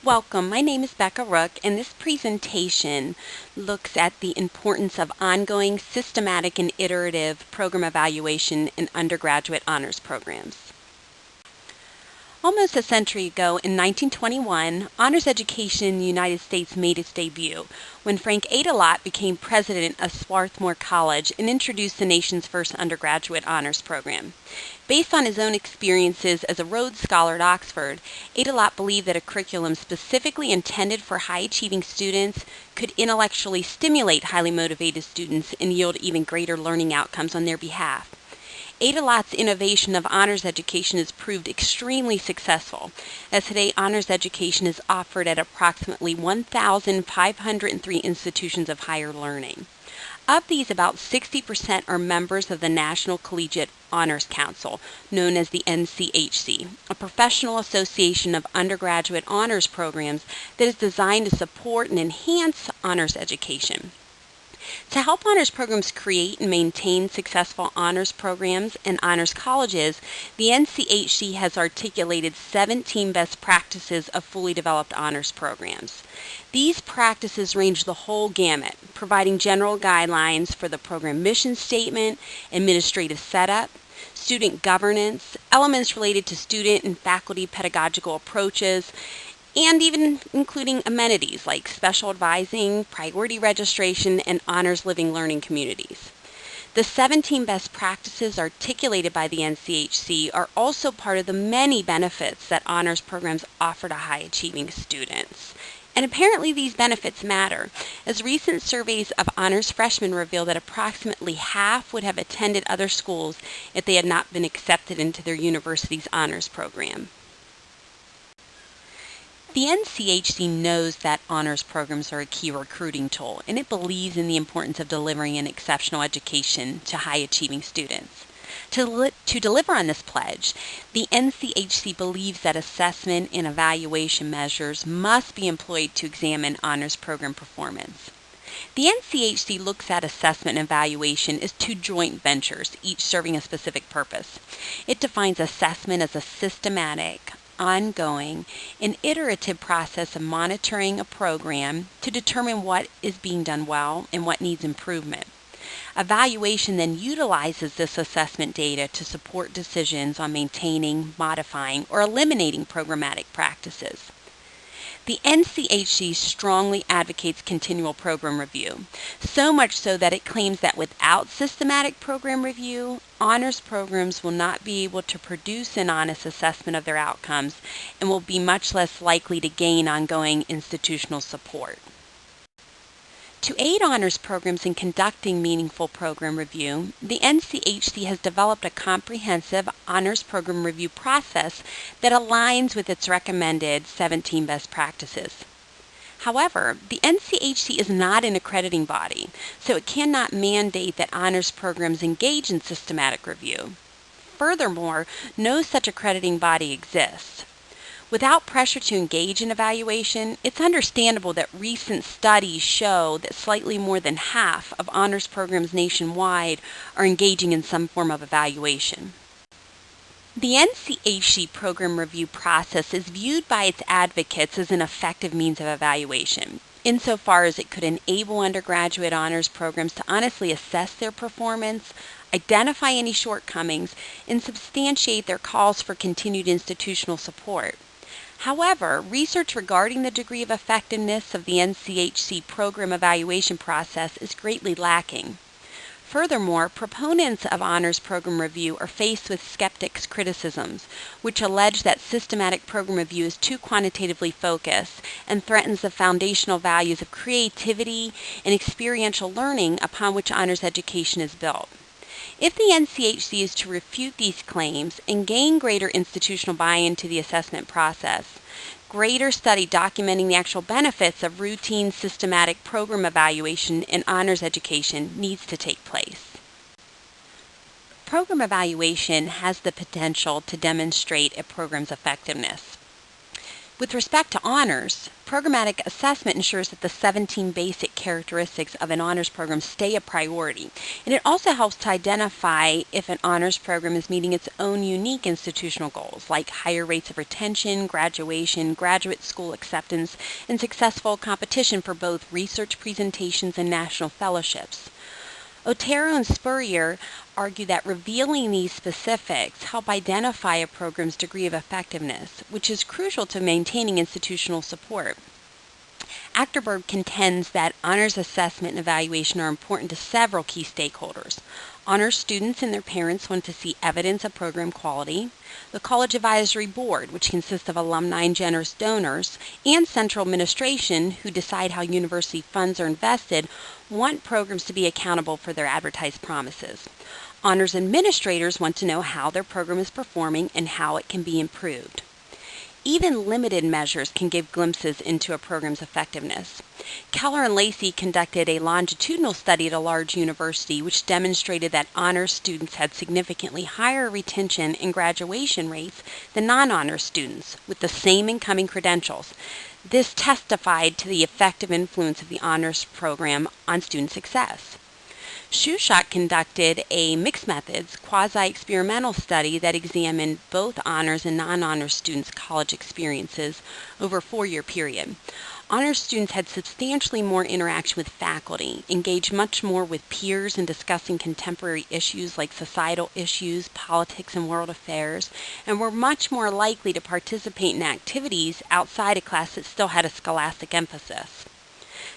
Welcome, my name is Becca Rook, and this presentation looks at the importance of ongoing, systematic, and iterative program evaluation in undergraduate honors programs. Almost a century ago, in 1921, honors education in the United States made its debut when Frank Aydelotte became president of Swarthmore College and introduced the nation's first undergraduate honors program. Based on his own experiences as a Rhodes Scholar at Oxford, Aydelotte believed that a curriculum specifically intended for high-achieving students could intellectually stimulate highly motivated students and yield even greater learning outcomes on their behalf. Aydelotte's innovation of honors education has proved extremely successful, as today honors education is offered at approximately 1,503 institutions of higher learning. Of these, about 60% are members of the National Collegiate Honors Council, known as the NCHC, a professional association of undergraduate honors programs that is designed to support and enhance honors education. To help honors programs create and maintain successful honors programs and honors colleges, the NCHC has articulated 17 best practices of fully developed honors programs. These practices range the whole gamut, providing general guidelines for the program mission statement, administrative setup, student governance, elements related to student and faculty pedagogical approaches, and even including amenities like special advising, priority registration, and honors living learning communities. The 17 best practices articulated by the NCHC are also part of the many benefits that honors programs offer to high-achieving students. And apparently these benefits matter, as recent surveys of honors freshmen reveal that approximately half would have attended other schools if they had not been accepted into their university's honors program. The NCHC knows that honors programs are a key recruiting tool, and it believes in the importance of delivering an exceptional education to high-achieving students. To deliver on this pledge, the NCHC believes that assessment and evaluation measures must be employed to examine honors program performance. The NCHC looks at assessment and evaluation as two joint ventures, each serving a specific purpose. It defines assessment as a systematic, ongoing, and iterative process of monitoring a program to determine what is being done well and what needs improvement. Evaluation then utilizes this assessment data to support decisions on maintaining, modifying, or eliminating programmatic practices. The NCHC strongly advocates continual program review, so much so that it claims that without systematic program review, honors programs will not be able to produce an honest assessment of their outcomes and will be much less likely to gain ongoing institutional support. To aid honors programs in conducting meaningful program review, the NCHC has developed a comprehensive honors program review process that aligns with its recommended 17 best practices. However, the NCHC is not an accrediting body, so it cannot mandate that honors programs engage in systematic review. Furthermore, no such accrediting body exists. Without pressure to engage in evaluation, it's understandable that recent studies show that slightly more than half of honors programs nationwide are engaging in some form of evaluation. The NCHC program review process is viewed by its advocates as an effective means of evaluation, insofar as it could enable undergraduate honors programs to honestly assess their performance, identify any shortcomings, and substantiate their calls for continued institutional support. However, research regarding the degree of effectiveness of the NCHC program evaluation process is greatly lacking. Furthermore, proponents of honors program review are faced with skeptics' criticisms, which allege that systematic program review is too quantitatively focused and threatens the foundational values of creativity and experiential learning upon which honors education is built. If the NCHC is to refute these claims and gain greater institutional buy-in to the assessment process, greater study documenting the actual benefits of routine systematic program evaluation in honors education needs to take place. Program evaluation has the potential to demonstrate a program's effectiveness. With respect to honors, programmatic assessment ensures that the 17 basic characteristics of an honors program stay a priority, and it also helps to identify if an honors program is meeting its own unique institutional goals, like higher rates of retention, graduation, graduate school acceptance, and successful competition for both research presentations and national fellowships. Otero and Spurrier argue that revealing these specifics help identify a program's degree of effectiveness, which is crucial to maintaining institutional support. Achterberg contends that honors assessment and evaluation are important to several key stakeholders. Honors students and their parents want to see evidence of program quality. The College Advisory Board, which consists of alumni and generous donors, and central administration, who decide how university funds are invested, want programs to be accountable for their advertised promises. Honors administrators want to know how their program is performing and how it can be improved. Even limited measures can give glimpses into a program's effectiveness. Keller and Lacey conducted a longitudinal study at a large university which demonstrated that honors students had significantly higher retention and graduation rates than non-honors students with the same incoming credentials. This testified to the effective influence of the honors program on student success. Shushock conducted a mixed methods quasi-experimental study that examined both honors and non-honors students' college experiences over a 4-year period. Honors students had substantially more interaction with faculty, engaged much more with peers in discussing contemporary issues like societal issues, politics, and world affairs, and were much more likely to participate in activities outside a class that still had a scholastic emphasis.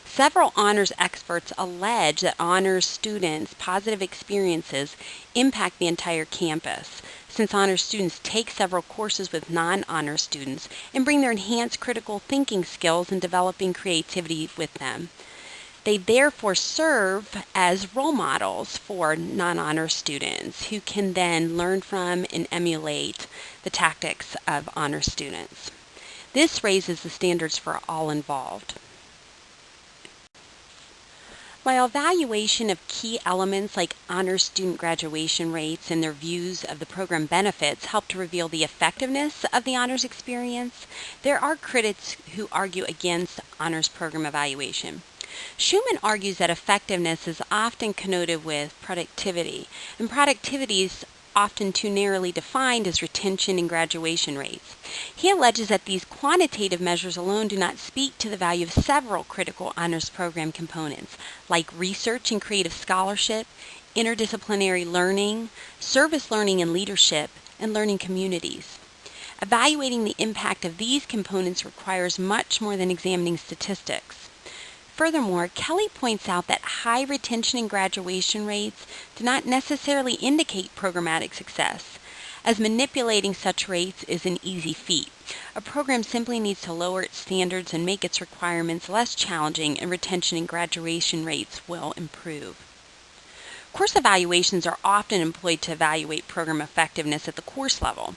Several honors experts allege that honors students' positive experiences impact the entire campus, since honors students take several courses with non-honors students and bring their enhanced critical thinking skills and developing creativity with them. They therefore serve as role models for non-honors students who can then learn from and emulate the tactics of honors students. This raises the standards for all involved. While evaluation of key elements like honors student graduation rates and their views of the program benefits help to reveal the effectiveness of the honors experience, there are critics who argue against honors program evaluation. Schumann argues that effectiveness is often connoted with productivity, and productivity is often too narrowly defined as retention and graduation rates. He alleges that these quantitative measures alone do not speak to the value of several critical honors program components, like research and creative scholarship, interdisciplinary learning, service learning and leadership, and learning communities. Evaluating the impact of these components requires much more than examining statistics. Furthermore, Kelly points out that high retention and graduation rates do not necessarily indicate programmatic success, as manipulating such rates is an easy feat. A program simply needs to lower its standards and make its requirements less challenging, and retention and graduation rates will improve. Course evaluations are often employed to evaluate program effectiveness at the course level.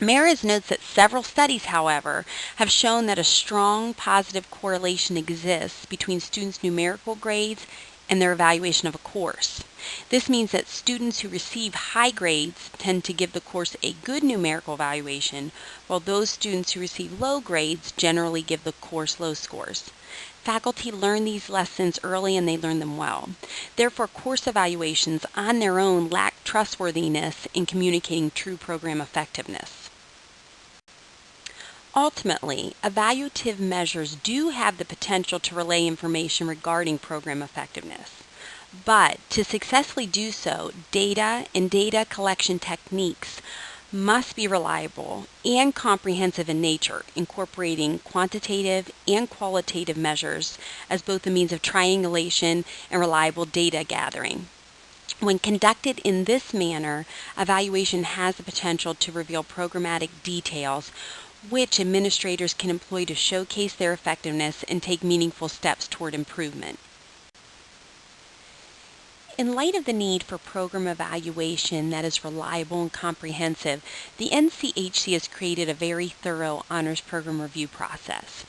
Maris notes that several studies, however, have shown that a strong positive correlation exists between students' numerical grades and their evaluation of a course. This means that students who receive high grades tend to give the course a good numerical evaluation, while those students who receive low grades generally give the course low scores. Faculty learn these lessons early and they learn them well. Therefore, course evaluations on their own lack trustworthiness in communicating true program effectiveness. Ultimately, evaluative measures do have the potential to relay information regarding program effectiveness. But to successfully do so, data and data collection techniques must be reliable and comprehensive in nature, incorporating quantitative and qualitative measures as both a means of triangulation and reliable data gathering. When conducted in this manner, evaluation has the potential to reveal programmatic details which administrators can employ to showcase their effectiveness and take meaningful steps toward improvement. In light of the need for program evaluation that is reliable and comprehensive, the NCHC has created a very thorough honors program review process.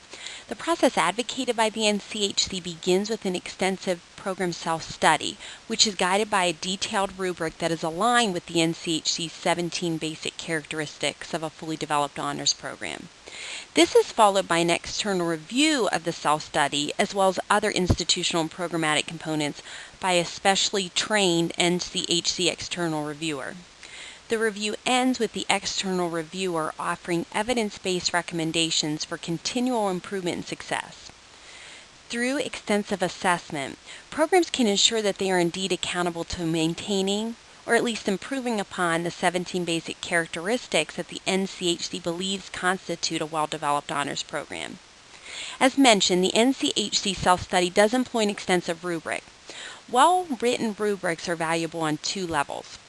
The process advocated by the NCHC begins with an extensive program self-study, which is guided by a detailed rubric that is aligned with the NCHC's 17 basic characteristics of a fully developed honors program. This is followed by an external review of the self-study as well as other institutional and programmatic components by a specially trained NCHC external reviewer. The review ends with the external reviewer offering evidence-based recommendations for continual improvement and success. Through extensive assessment, programs can ensure that they are indeed accountable to maintaining or at least improving upon the 17 basic characteristics that the NCHC believes constitute a well-developed honors program. As mentioned, the NCHC self-study does employ an extensive rubric. Well-written rubrics are valuable on two levels.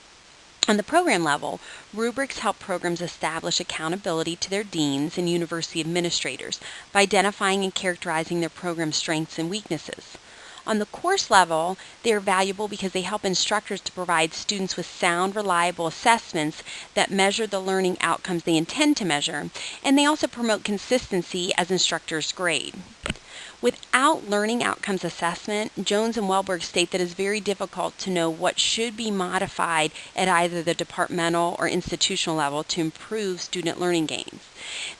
On the program level, rubrics help programs establish accountability to their deans and university administrators by identifying and characterizing their program strengths and weaknesses. On the course level, they are valuable because they help instructors to provide students with sound, reliable assessments that measure the learning outcomes they intend to measure, and they also promote consistency as instructors grade. Without learning outcomes assessment, Jones and Welberg state that it is very difficult to know what should be modified at either the departmental or institutional level to improve student learning gains.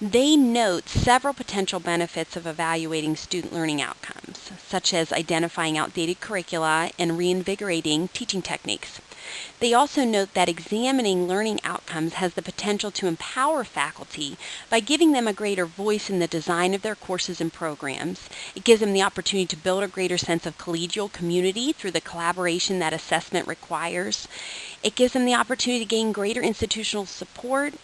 They note several potential benefits of evaluating student learning outcomes, such as identifying outdated curricula and reinvigorating teaching techniques. They also note that examining learning outcomes has the potential to empower faculty by giving them a greater voice in the design of their courses and programs. It gives them the opportunity to build a greater sense of collegial community through the collaboration that assessment requires. It gives them the opportunity to gain greater institutional support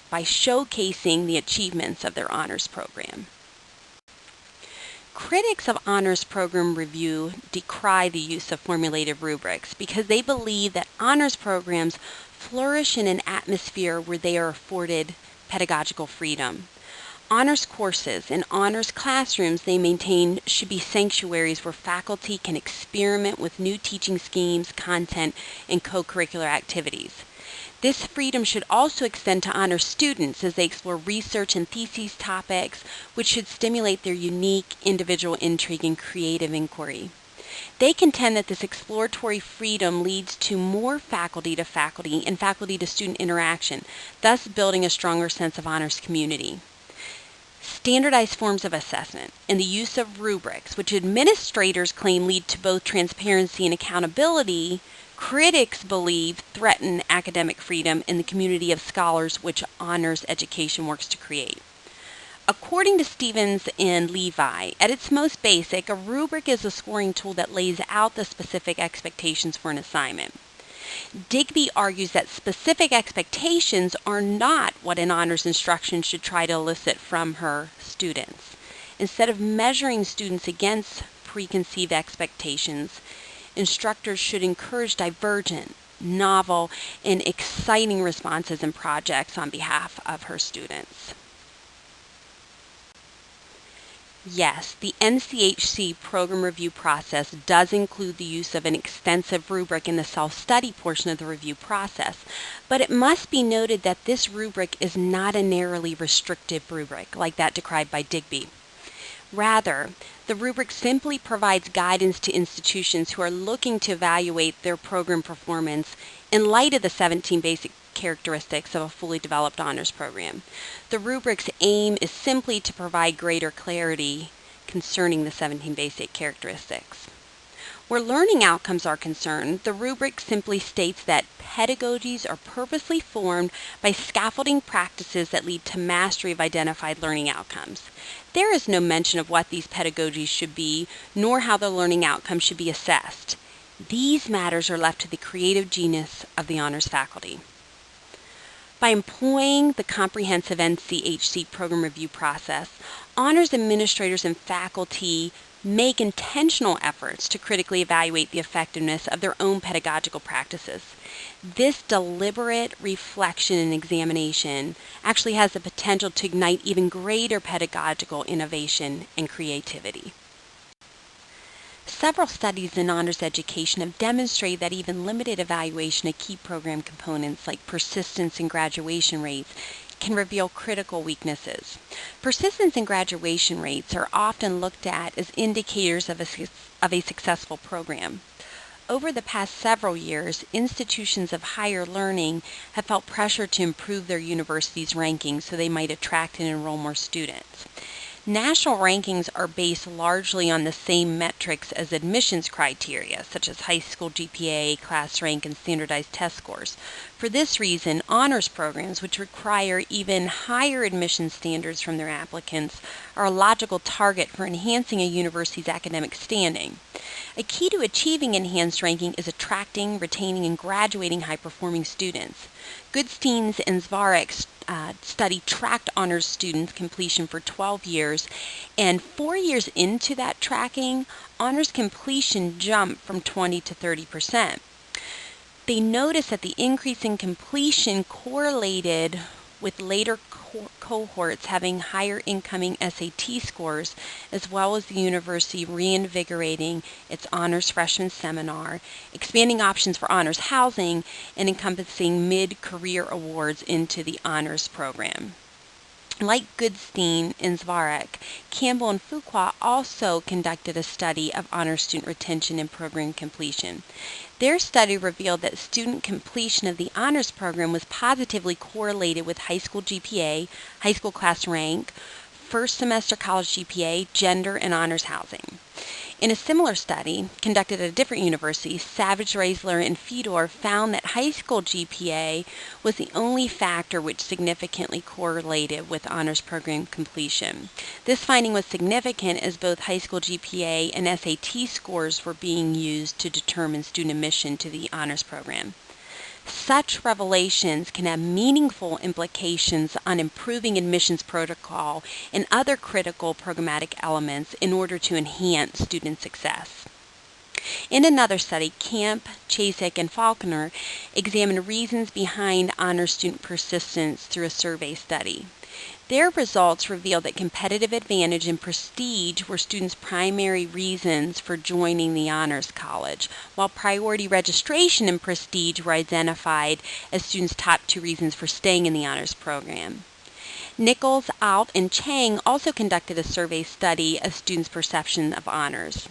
by showcasing the achievements of their honors program. Critics of honors program review decry the use of formulated rubrics because they believe that honors programs flourish in an atmosphere where they are afforded pedagogical freedom. Honors courses and honors classrooms they maintain should be sanctuaries where faculty can experiment with new teaching schemes, content, and co-curricular activities. This freedom should also extend to honor students as they explore research and theses topics, which should stimulate their unique individual intrigue and creative inquiry. They contend that this exploratory freedom leads to more faculty to faculty and faculty to student interaction, thus building a stronger sense of honors community. Standardized forms of assessment and the use of rubrics, which administrators claim lead to both transparency and accountability, critics believe threaten academic freedom in the community of scholars which honors education works to create. According to Stevens and Levi, at its most basic, a rubric is a scoring tool that lays out the specific expectations for an assignment. Digby argues that specific expectations are not what an honors instruction should try to elicit from her students. Instead of measuring students against preconceived expectations, instructors should encourage divergent, novel, and exciting responses and projects on behalf of her students. Yes, the NCHC program review process does include the use of an extensive rubric in the self-study portion of the review process, but it must be noted that this rubric is not a narrowly restrictive rubric like that decried by Digby. Rather, the rubric simply provides guidance to institutions who are looking to evaluate their program performance in light of the 17 basic characteristics of a fully developed honors program. The rubric's aim is simply to provide greater clarity concerning the 17 basic characteristics. Where learning outcomes are concerned, the rubric simply states that pedagogies are purposely formed by scaffolding practices that lead to mastery of identified learning outcomes. There is no mention of what these pedagogies should be, nor how the learning outcomes should be assessed. These matters are left to the creative genius of the honors faculty. By employing the comprehensive NCHC program review process, honors administrators and faculty make intentional efforts to critically evaluate the effectiveness of their own pedagogical practices. This deliberate reflection and examination actually has the potential to ignite even greater pedagogical innovation and creativity. Several studies in honors education have demonstrated that even limited evaluation of key program components like persistence and graduation rates can reveal critical weaknesses. Persistence and graduation rates are often looked at as indicators of a successful program. Over the past several years, institutions of higher learning have felt pressure to improve their university's rankings so they might attract and enroll more students. National rankings are based largely on the same metrics as admissions criteria, such as high school GPA, class rank, and standardized test scores. For this reason, honors programs, which require even higher admission standards from their applicants, are a logical target for enhancing a university's academic standing. A key to achieving enhanced ranking is attracting, retaining, and graduating high-performing students. Goodstein and Zvarek study tracked honors students completion for 12 years, and 4 years into that tracking, honors completion jumped from 20 to 30%. They noticed that the increase in completion correlated with later cohorts having higher incoming SAT scores, as well as the university reinvigorating its honors freshman seminar, expanding options for honors housing, and encompassing mid-career awards into the honors program. Like Goodstein and Zvarek, Campbell and Fuqua also conducted a study of honors student retention and program completion. Their study revealed that student completion of the honors program was positively correlated with high school GPA, high school class rank, first semester college GPA, gender, and honors housing. In a similar study conducted at a different university, Savage, Reisler, and Fedor found that high school GPA was the only factor which significantly correlated with honors program completion. This finding was significant as both high school GPA and SAT scores were being used to determine student admission to the honors program. Such revelations can have meaningful implications on improving admissions protocol and other critical programmatic elements in order to enhance student success. In another study, Camp, Chasek, and Faulkner examined reasons behind honors student persistence through a survey study. Their results revealed that competitive advantage and prestige were students' primary reasons for joining the honors college, while priority registration and prestige were identified as students' top 2 reasons for staying in the honors program. Nichols, Alt, and Chang also conducted a survey study of students' perception of honors.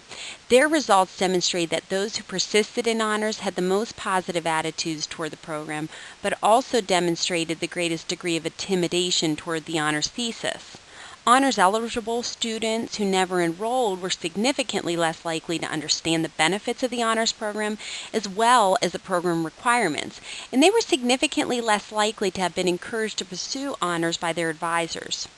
Their results demonstrate that those who persisted in honors had the most positive attitudes toward the program, but also demonstrated the greatest degree of intimidation toward the honors thesis. Honors-eligible students who never enrolled were significantly less likely to understand the benefits of the honors program as well as the program requirements, and they were significantly less likely to have been encouraged to pursue honors by their advisors.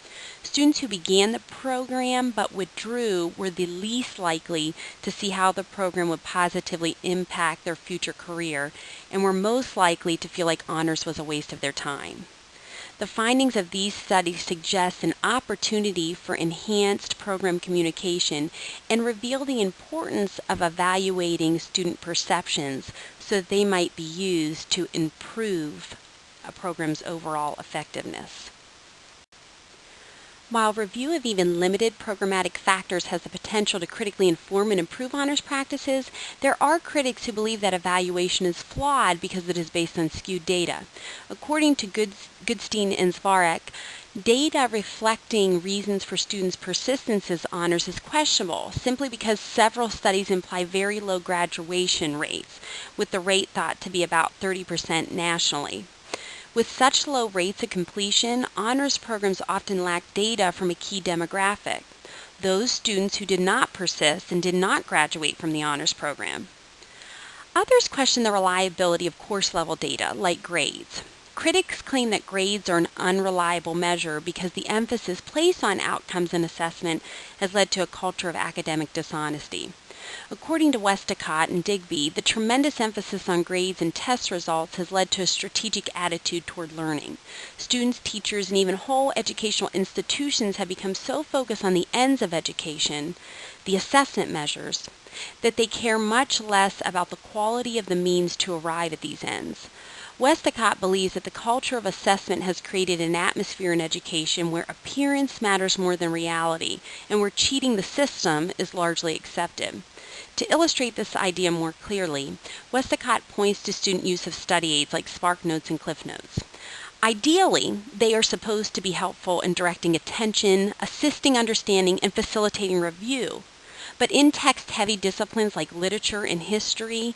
Students who began the program but withdrew were the least likely to see how the program would positively impact their future career and were most likely to feel like honors was a waste of their time. The findings of these studies suggest an opportunity for enhanced program communication and reveal the importance of evaluating student perceptions so that they might be used to improve a program's overall effectiveness. While review of even limited programmatic factors has the potential to critically inform and improve honors practices, there are critics who believe that evaluation is flawed because it is based on skewed data. According to Goodstein and Zvarek, data reflecting reasons for students' persistence as honors is questionable, simply because several studies imply very low graduation rates, with the rate thought to be about 30% nationally. With such low rates of completion, honors programs often lack data from a key demographic, those students who did not persist and did not graduate from the honors program. Others question the reliability of course-level data, like grades. Critics claim that grades are an unreliable measure because the emphasis placed on outcomes and assessment has led to a culture of academic dishonesty. According to Westacott and Digby, the tremendous emphasis on grades and test results has led to a strategic attitude toward learning. Students, teachers, and even whole educational institutions have become so focused on the ends of education, the assessment measures, that they care much less about the quality of the means to arrive at these ends. Westacott believes that the culture of assessment has created an atmosphere in education where appearance matters more than reality, and where cheating the system is largely accepted. To illustrate this idea more clearly, Westacott points to student use of study aids like SparkNotes and CliffNotes. Ideally, they are supposed to be helpful in directing attention, assisting understanding, and facilitating review. But in text-heavy disciplines like literature and history,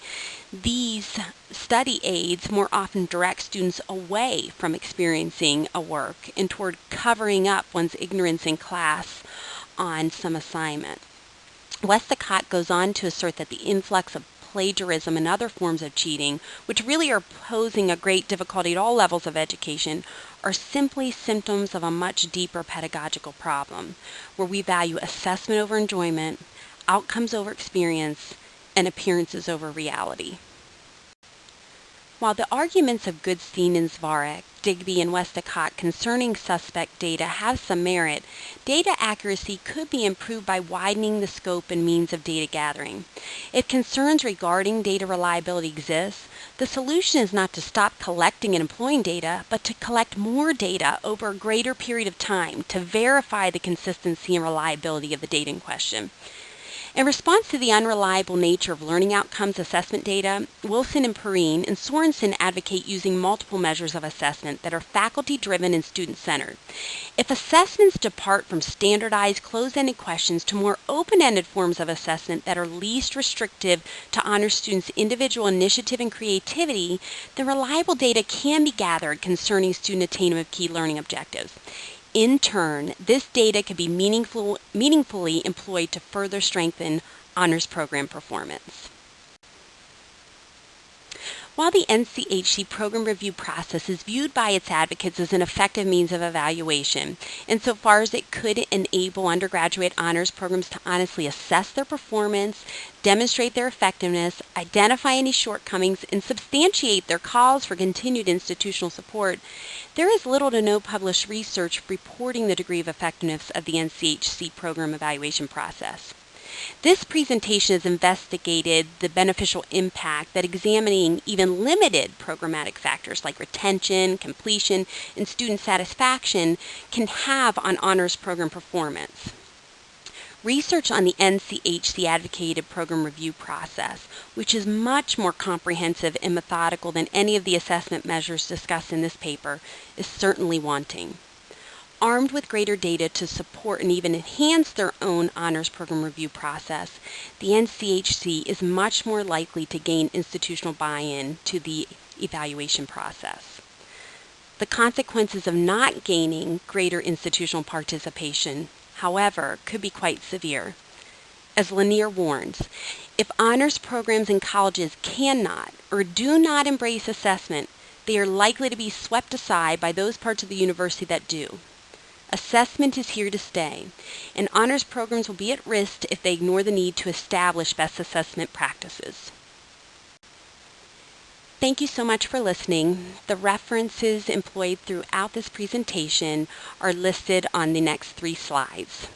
these study aids more often direct students away from experiencing a work and toward covering up one's ignorance in class on some assignment. Westacott goes on to assert that the influx of plagiarism and other forms of cheating, which really are posing a great difficulty at all levels of education, are simply symptoms of a much deeper pedagogical problem, where we value assessment over enjoyment, outcomes over experience, and appearances over reality. While the arguments of Goodstein and Zvarek, Digby, and Westacott concerning suspect data have some merit, data accuracy could be improved by widening the scope and means of data gathering. If concerns regarding data reliability exist, the solution is not to stop collecting and employing data, but to collect more data over a greater period of time to verify the consistency and reliability of the data in question. In response to the unreliable nature of learning outcomes assessment data, Wilson and Perrine and Sorensen advocate using multiple measures of assessment that are faculty-driven and student-centered. If assessments depart from standardized closed-ended questions to more open-ended forms of assessment that are least restrictive to honor students' individual initiative and creativity, then reliable data can be gathered concerning student attainment of key learning objectives. In turn, this data can be meaningfully employed to further strengthen honors program performance. While the NCHC program review process is viewed by its advocates as an effective means of evaluation, insofar as it could enable undergraduate honors programs to honestly assess their performance, demonstrate their effectiveness, identify any shortcomings, and substantiate their calls for continued institutional support, there is little to no published research reporting the degree of effectiveness of the NCHC program evaluation process. This presentation has investigated the beneficial impact that examining even limited programmatic factors like retention, completion, and student satisfaction can have on honors program performance. Research on the NCHC advocated program review process, which is much more comprehensive and methodical than any of the assessment measures discussed in this paper, is certainly wanting. Armed with greater data to support and even enhance their own honors program review process, the NCHC is much more likely to gain institutional buy-in to the evaluation process. The consequences of not gaining greater institutional participation, however, could be quite severe. As Lanier warns, if honors programs in colleges cannot or do not embrace assessment, they are likely to be swept aside by those parts of the university that do. Assessment is here to stay, and honors programs will be at risk if they ignore the need to establish best assessment practices. Thank you so much for listening. The references employed throughout this presentation are listed on the next 3 slides.